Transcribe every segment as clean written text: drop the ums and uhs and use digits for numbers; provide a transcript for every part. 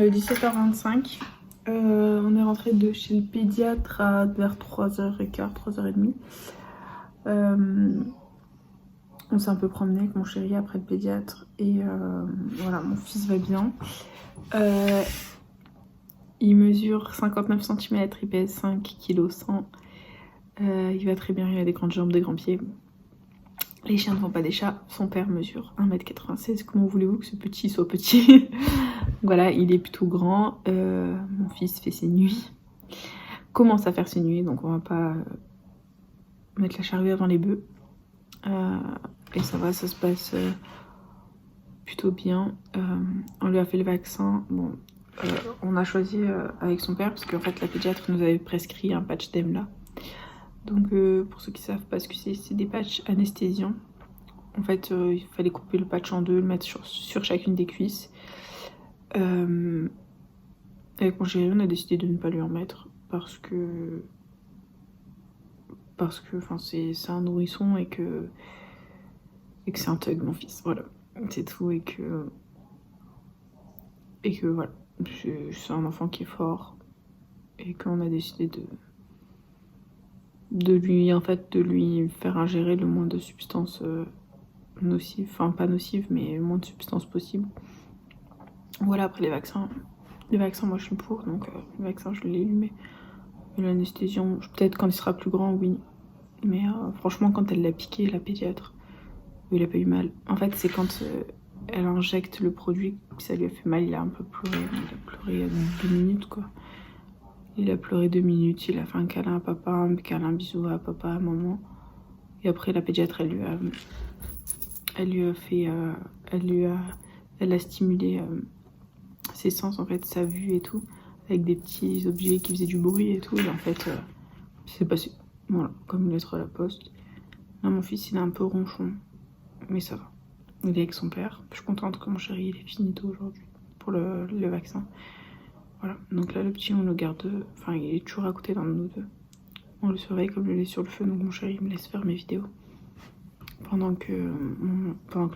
17h25. On est rentré de chez le pédiatre vers 3h15, 3h30. On s'est un peu promené avec mon chéri après le pédiatre. Et voilà, mon fils va bien. Il mesure 59 cm, il pèse 5 kg 100. Il va très bien, il a des grandes jambes, des grands pieds. Les chiens ne font pas des chats. Son père mesure 1m96. Comment voulez-vous que ce petit soit petit? Voilà, il est plutôt grand. Mon fils fait ses nuits. Commence à faire ses nuits, donc on va pas mettre la charrue avant les bœufs. Et ça va, ça se passe plutôt bien. On lui a fait le vaccin. Bon, on a choisi avec son père parce qu'en fait la pédiatre nous avait prescrit un patch d'EMLA. Donc pour ceux qui savent pas ce que c'est des patchs anesthésiants. En fait il fallait couper le patch en deux, le mettre sur chacune des cuisses. Avec mon chéri on a décidé de ne pas lui en mettre parce que enfin c'est un nourrisson et que c'est un thug mon fils, voilà, c'est tout. Et que voilà, c'est un enfant qui est fort et qu'on a décidé de lui faire ingérer le moins de substances nocives, enfin pas nocives mais le moins de substances possible. Voilà, après les vaccins moi je suis pour, donc les vaccins je l'ai eu, mais l'anesthésion peut-être quand il sera plus grand, oui, mais franchement quand elle l'a piqué, la pédiatre, il a pas eu mal. En fait c'est quand elle injecte le produit que ça lui a fait mal. Il a un peu pleuré, il a pleuré 2 minutes quoi. Il a pleuré 2 minutes, il a fait un câlin à papa, un câlin bisou à papa, à maman. Et après la pédiatre elle a stimulé ses sens, en fait, sa vue et tout, avec des petits objets qui faisaient du bruit et tout. Et en fait c'est passé, voilà, comme une lettre à la poste. Là mon fils il est un peu ronchon, mais ça va. Il est avec son père. Je suis contente que mon chéri il est finito aujourd'hui pour le vaccin. Voilà, donc là le petit on le garde, enfin il est toujours à côté d'un de nous deux. On le surveille comme le lait sur le feu, donc mon chéri me laisse faire mes vidéos pendant que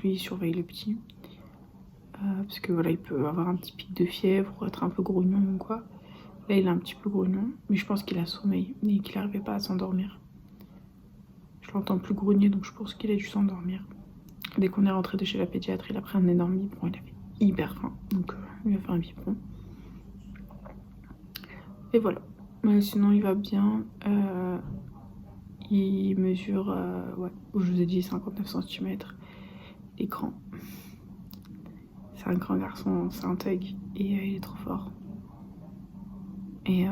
lui il surveille le petit. Parce que voilà, il peut avoir un petit pic de fièvre ou être un peu grognon ou quoi. Là il est un petit peu grognon, mais je pense qu'il a sommeil et qu'il n'arrivait pas à s'endormir. Je l'entends plus grogner, donc je pense qu'il a dû s'endormir. Dès qu'on est rentré de chez la pédiatre, il a pris un énorme biberon, il avait hyper faim, donc il a fait un biberon. Et voilà, mais sinon il va bien. Il mesure, ouais, je vous ai dit 59 cm, il est grand. C'est un grand garçon, c'est un thug, et il est trop fort. Et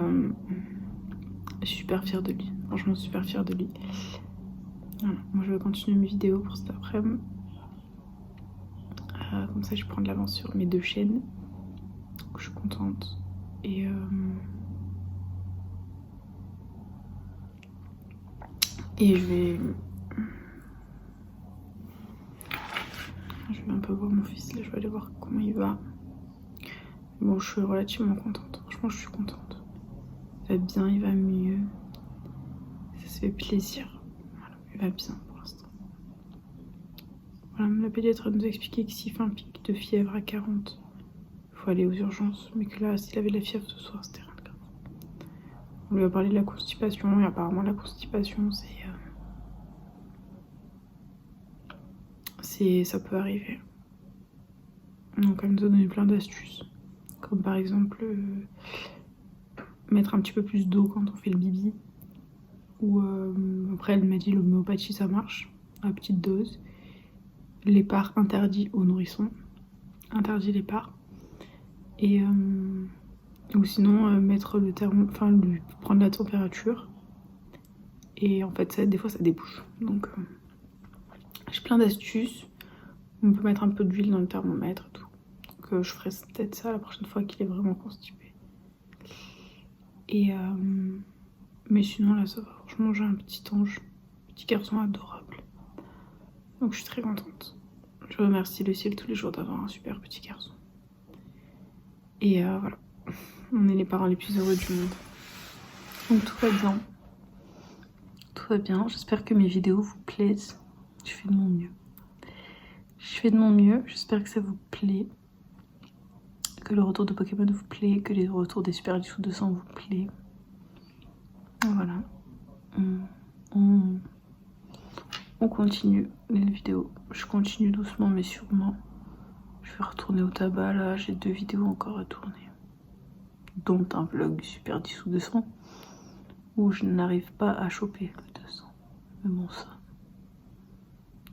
je suis super fière de lui, franchement super fière de lui. Voilà, moi je vais continuer mes vidéos pour cet après-midi. Comme ça je prends de l'avance sur mes 2 chaînes. Donc je suis contente. Et je vais un peu voir mon fils là, je vais aller voir comment il va. Bon, je suis relativement contente, franchement je suis contente. Il va bien, il va mieux. Ça se fait plaisir. Voilà, il va bien pour l'instant. Voilà, la pédiatre nous a expliqué que s'il fait un pic de fièvre à 40, il faut aller aux urgences. Mais que là, s'il avait de la fièvre ce soir, c'était rien de grave. On lui a parlé de la constipation, et apparemment la constipation, ça peut arriver. Donc elle nous a donné plein d'astuces. Comme par exemple mettre un petit peu plus d'eau quand on fait le bibi. Ou après elle m'a dit l'homéopathie ça marche à petite dose. Les parts interdits aux nourrissons, interdit les parts. Et ou sinon mettre le enfin lui prendre la température. Et en fait des fois ça débouche. Donc j'ai plein d'astuces. On peut mettre un peu d'huile dans le thermomètre et tout. Donc je ferai peut-être ça la prochaine fois qu'il est vraiment constipé. Et mais sinon là ça va, franchement j'ai un petit ange, petit garçon adorable. Donc je suis très contente. Je remercie le ciel tous les jours d'avoir un super petit garçon. Et voilà, on est les parents les plus heureux du monde. Donc tout va bien. Tout va bien, j'espère que mes vidéos vous plaisent. Je fais de mon mieux. J'espère que ça vous plaît. Que le retour de Pokémon vous plaît, que les retours des Super Dissous 200 vous plaît. Voilà. On continue les vidéos. Je continue doucement mais sûrement. Je vais retourner au tabac là, j'ai 2 vidéos encore à tourner. Dont un vlog Super Dissous 200 où je n'arrive pas à choper le 200. Mais bon ça,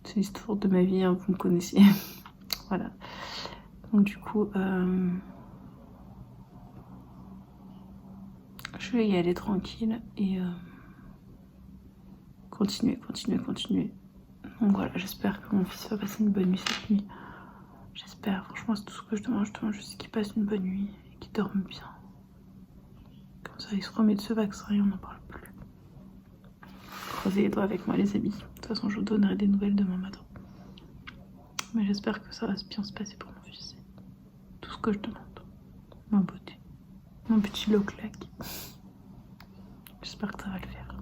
c'est l'histoire de ma vie, hein, vous me connaissez. Voilà. Donc du coup, je vais y aller tranquille et continuer. Donc voilà, j'espère que mon fils va passer une bonne nuit cette nuit. J'espère, franchement c'est tout ce que je demande juste qu'il passe une bonne nuit et qu'il dorme bien. Comme ça il se remet de ce vaccin et on n'en parle plus. Croisez les doigts avec moi les amis. De toute façon je vous donnerai des nouvelles demain matin. Mais j'espère que ça va bien se passer pour mon fils. Tout ce que je demande. Ma beauté. Mon petit look-lac. J'espère que ça va le faire.